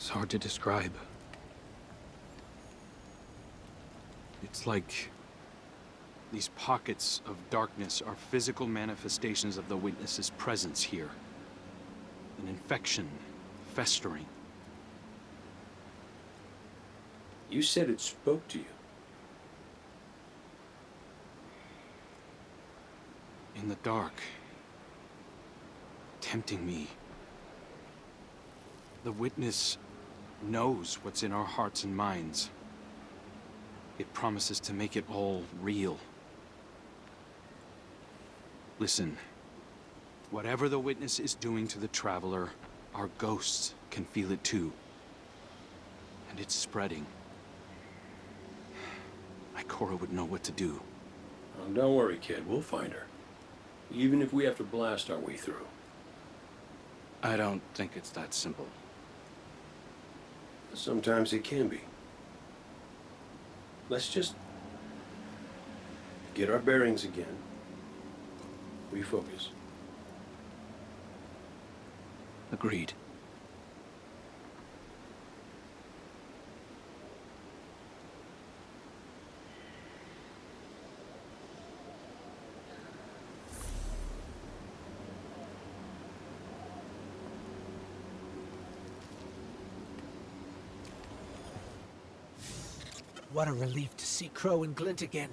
It's hard to describe. It's like these pockets of darkness are physical manifestations of the Witness's presence here. An infection, festering. You said it spoke to you. In the dark. Tempting me. The Witness knows what's in our hearts and minds. It promises to make it all real. Listen, whatever the Witness is doing to the Traveler, our ghosts can feel it too. And it's spreading. Ikora would know what to do. Oh, don't worry, kid. We'll find her. Even if we have to blast our way through. I don't think it's that simple. Sometimes it can be. Let's just get our bearings again. Refocus. Agreed. What a relief to see Crow and Glint again.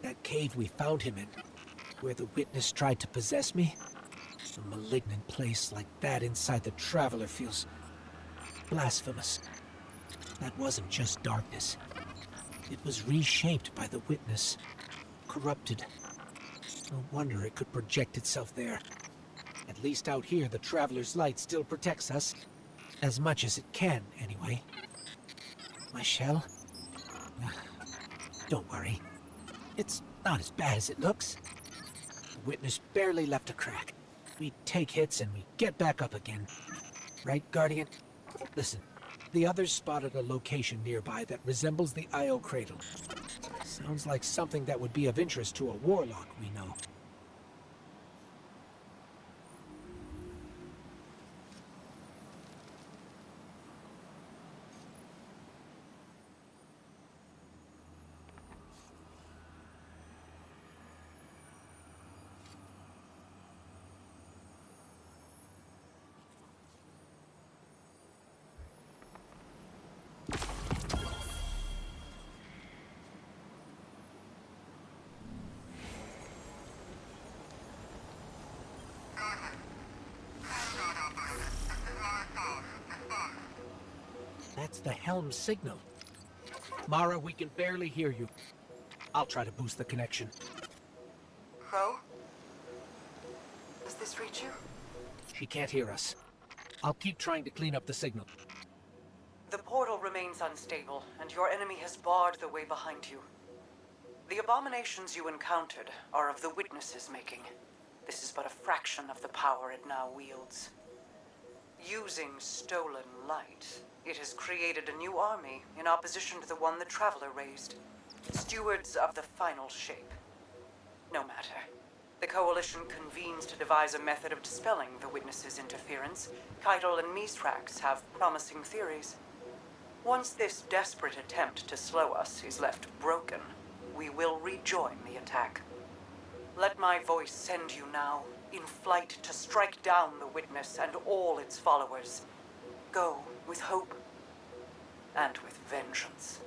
That cave we found him in, where the Witness tried to possess me. A malignant place like that inside the Traveler feels blasphemous. That wasn't just darkness. It was reshaped by the Witness. Corrupted. No wonder it could project itself there. At least out here, the Traveler's light still protects us. As much as it can, anyway. My shell? Don't worry. It's not as bad as it looks. The Witness barely left a crack. We take hits and we get back up again. Right, Guardian? Listen, the others spotted a location nearby that resembles the Io Cradle. Sounds like something that would be of interest to a Warlock we know. That's the helm signal. Mara, we can barely hear you. I'll try to boost the connection. Crow? Does this reach you? She can't hear us. I'll keep trying to clean up the signal. The portal remains unstable, and your enemy has barred the way behind you. The abominations you encountered are of the Witness's making. This is but a fraction of the power it now wields. Using stolen light, it has created a new army in opposition to the one the Traveler raised. Stewards of the final shape. No matter. The Coalition convenes to devise a method of dispelling the Witness's interference. Keitel and Mistраx have promising theories. Once this desperate attempt to slow us is left broken, we will rejoin the attack. Let my voice send you now, in flight to strike down the Witness and all its followers. Go with hope and with vengeance.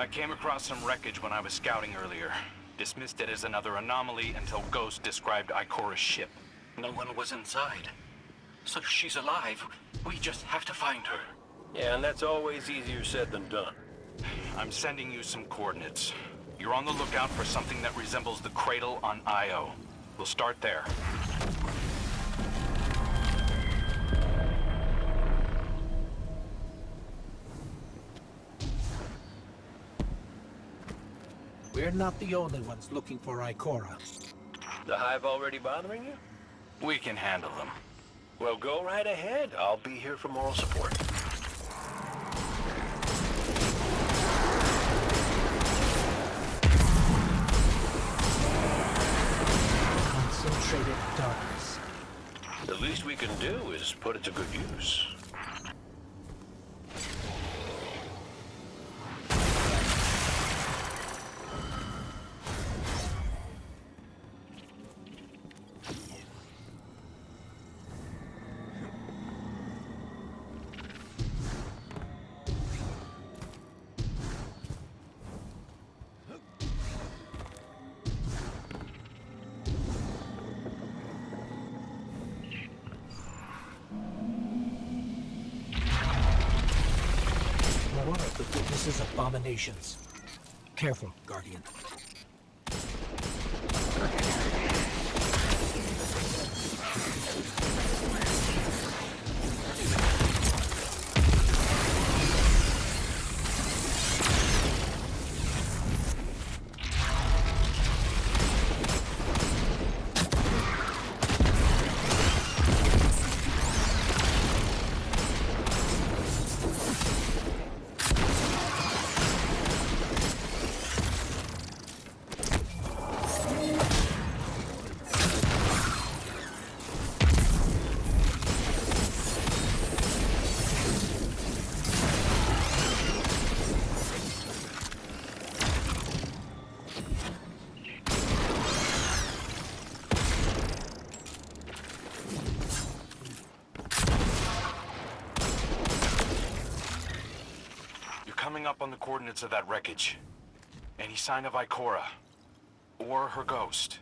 I came across some wreckage when I was scouting earlier. Dismissed it as another anomaly until Ghost described Ikora's ship. No one was inside. So she's alive. We just have to find her. Yeah, and that's always easier said than done. I'm sending you some coordinates. You're on the lookout for something that resembles the cradle on Io. We'll start there. We're not the only ones looking for Ikora. The hive already bothering you? We can handle them. Well, go right ahead. I'll be here for moral support. Concentrated darkness. The least we can do is put it to good use. More of the witness's abominations. Careful, Guardian. Coming up on the coordinates of that wreckage. Any sign of Ikora? Or her ghost?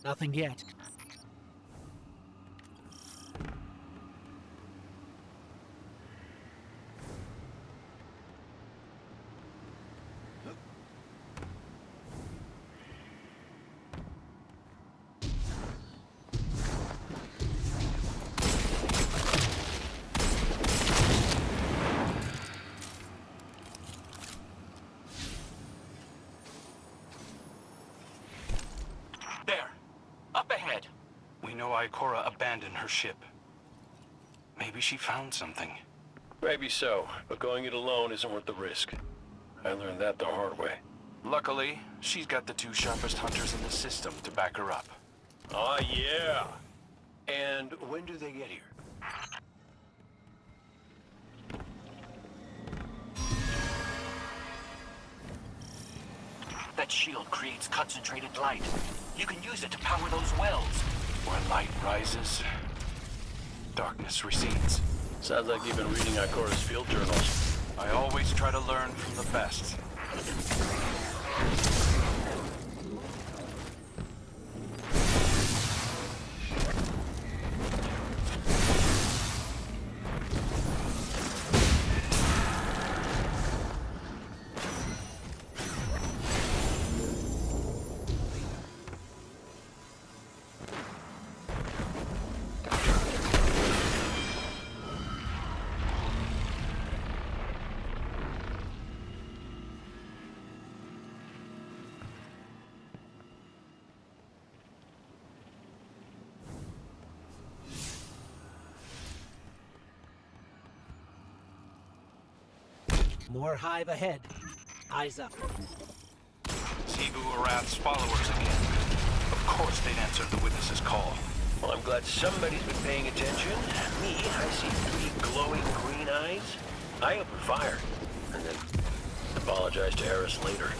Nothing yet. There. Up ahead. We know Ikora abandoned her ship. Maybe she found something. Maybe so, but going it alone isn't worth the risk. I learned that the hard way. Luckily, she's got the two sharpest hunters in the system to back her up. Ah, yeah. And when do they get here? That shield creates concentrated light. You can use it to power those wells. Where light rises, darkness recedes. Sounds like you've been reading Ikora's field journals. I always try to learn from the best. More hive ahead. Eyes up. Sibu Arath's followers again. Of course they'd answer the witness's call. Well, I'm glad somebody's been paying attention. Me, I see 3 glowing green eyes. I open fire, and then apologize to Eris later.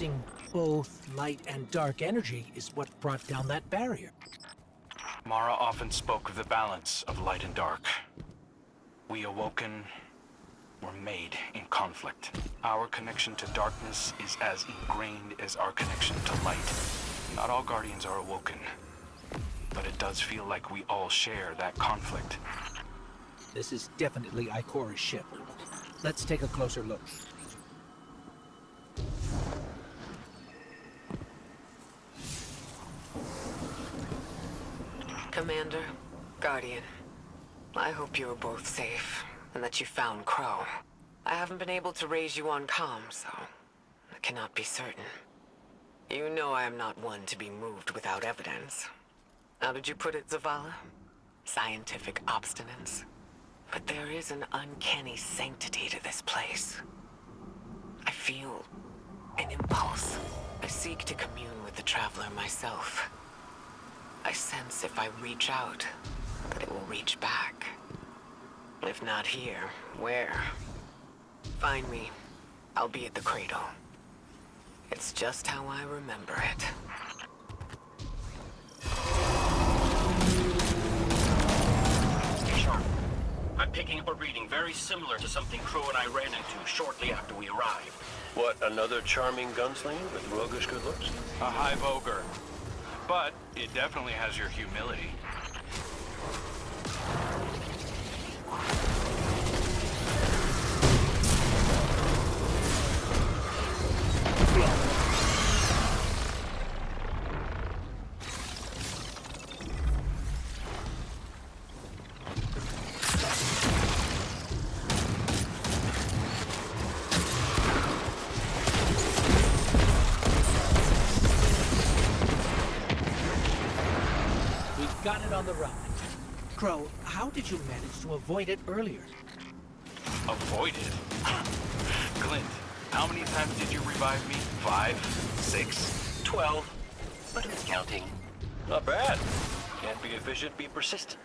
using both light and dark energy is what brought down that barrier. Mara often spoke of the balance of light and dark. We awoken were made in conflict. Our connection to darkness is as ingrained as our connection to light. Not all Guardians are awoken, but it does feel like we all share that conflict. This is definitely Ikora's ship. Let's take a closer look. Commander, Guardian, I hope you are both safe, and that you found Crow. I haven't been able to raise you on comm, so I cannot be certain. You know I am not one to be moved without evidence. How did you put it, Zavala? Scientific obstinance? But there is an uncanny sanctity to this place. I feel an impulse. I seek to commune with the Traveler myself. I sense if I reach out, that it will reach back. If not here, where? Find me. I'll be at the cradle. It's just how I remember it. Stay sharp. I'm picking up a reading very similar to something Crow and I ran into shortly after we arrived. What, another charming gunslinger with roguish good looks? A hive ogre. But it definitely has your humility. Got it on the run. Crow, how did you manage to avoid it earlier? Avoid it? Glint, how many times did you revive me? 5? 6? 12. But who's counting? Not bad. Can't be efficient, be persistent.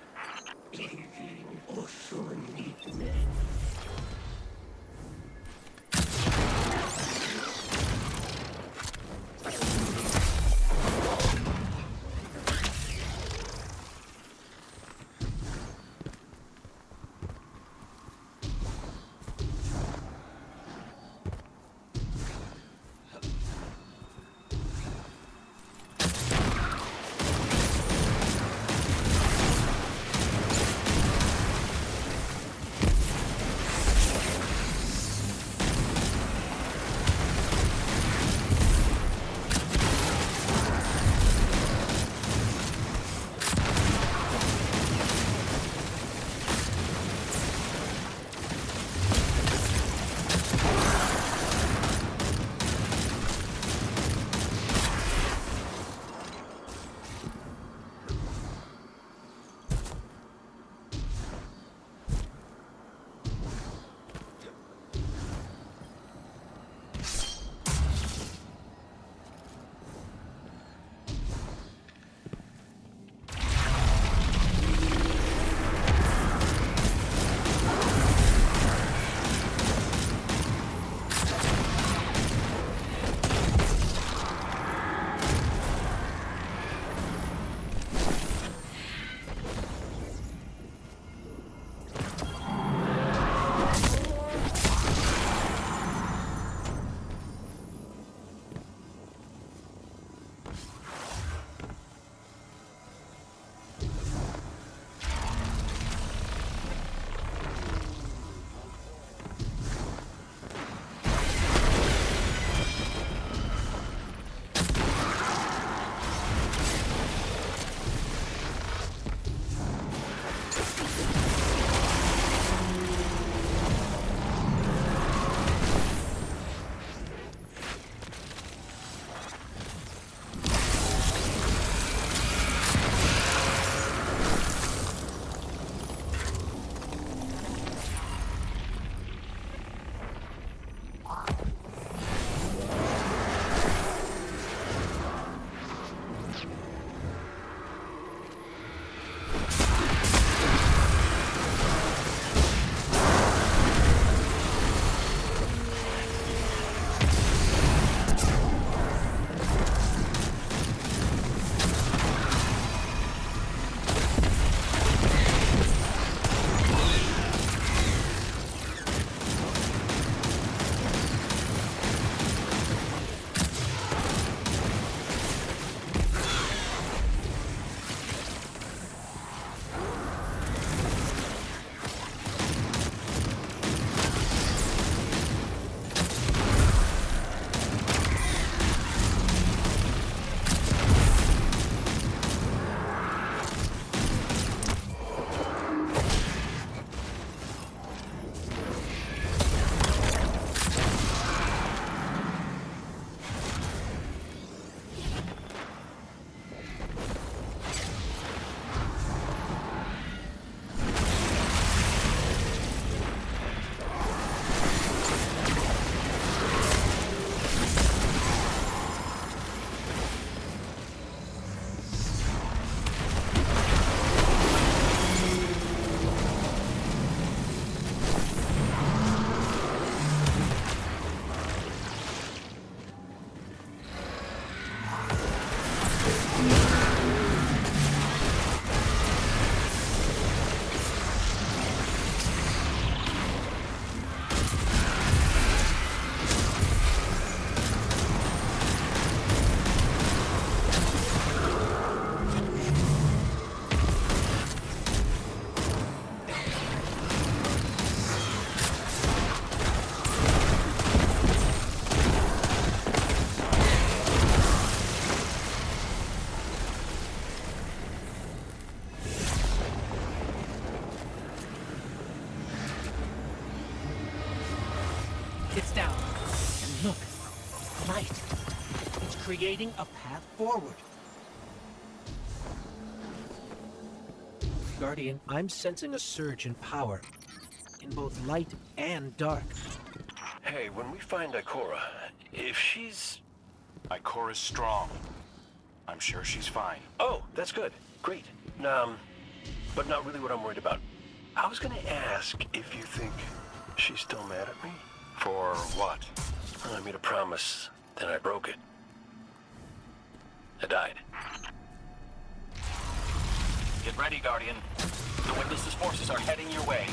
creating a path forward. Guardian, I'm sensing a surge in power, in both light and dark. Hey, when we find Ikora, if she's... Ikora's strong. I'm sure she's fine. Oh, that's good. Great. But not really what I'm worried about. I was gonna ask if you think she's still mad at me. For what? Well, I made a promise, then I broke it. I died. Get ready, Guardian. The Witness's forces are heading your way.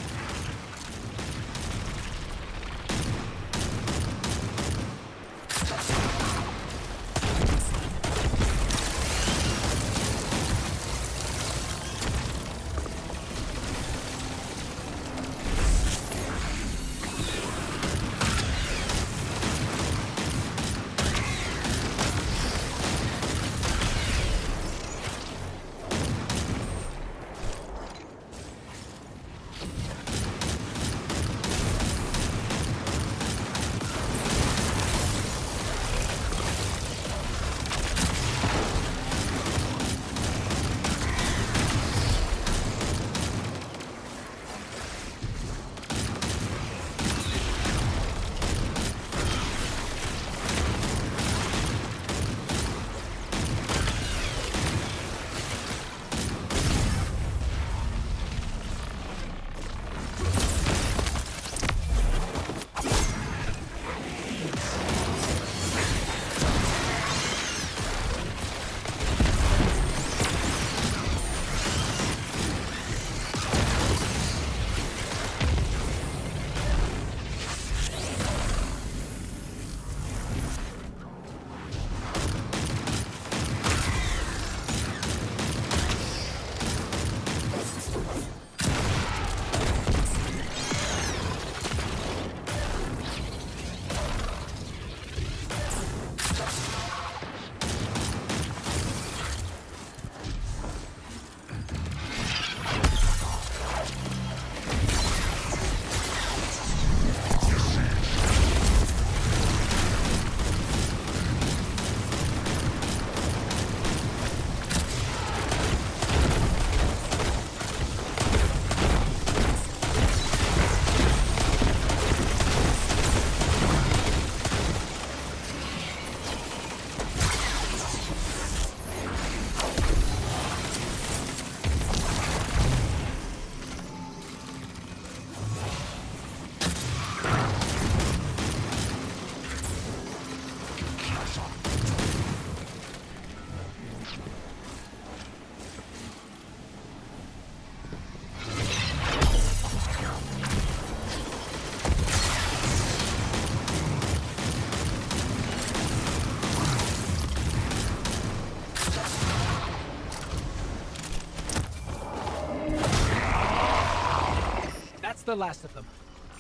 The last of them.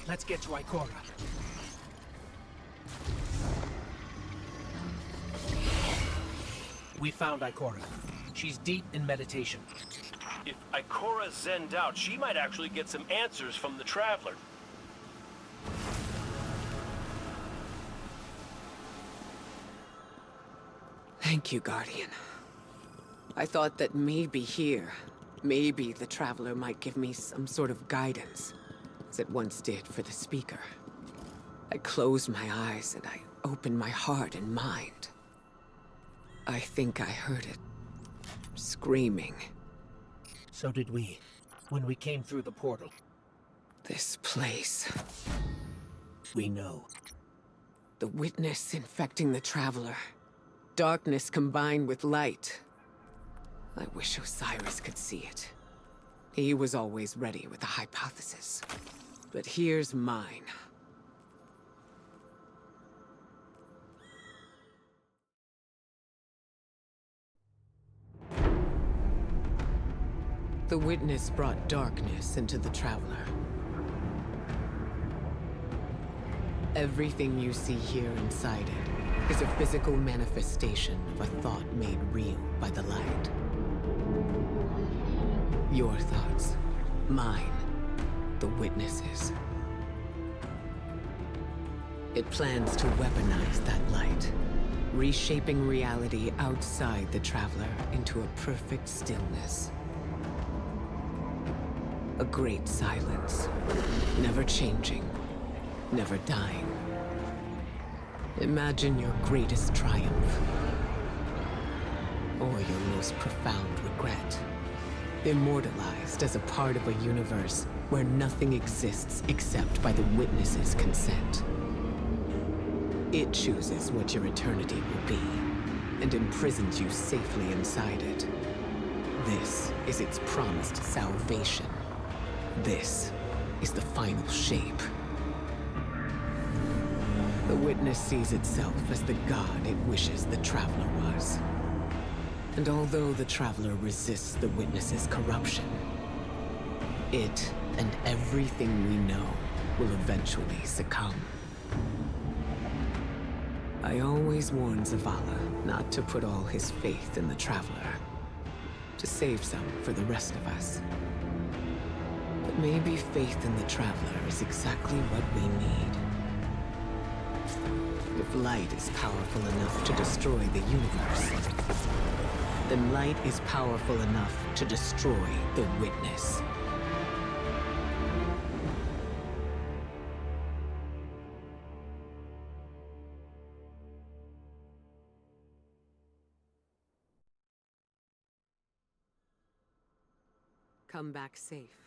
Let's get to Ikora. We found Ikora. She's deep in meditation. If Ikora zenned out, she might actually get some answers from the Traveler. Thank you, Guardian. I thought that maybe here, maybe the Traveler might give me some sort of guidance, as it once did for the Speaker. I closed my eyes and I opened my heart and mind. I think I heard it screaming. So did we, when we came through the portal. This place. We know. The Witness infecting the Traveler. Darkness combined with light. I wish Osiris could see it. He was always ready with a hypothesis. But here's mine. The Witness brought darkness into the Traveler. Everything you see here inside it is a physical manifestation of a thought made real by the light. Your thoughts, mine, the Witness's. It plans to weaponize that light, reshaping reality outside the Traveler into a perfect stillness. A great silence, never changing, never dying. Imagine your greatest triumph, or your most profound regret. Immortalized as a part of a universe where nothing exists except by the Witness's consent. It chooses what your eternity will be, and imprisons you safely inside it. This is its promised salvation. This is the final shape. The Witness sees itself as the god it wishes the Traveler was. And although the Traveler resists the Witness's corruption, it and everything we know will eventually succumb. I always warn Zavala not to put all his faith in the Traveler, to save some for the rest of us. But maybe faith in the Traveler is exactly what we need. If light is powerful enough to destroy the universe, then light is powerful enough to destroy the Witness. Come back safe.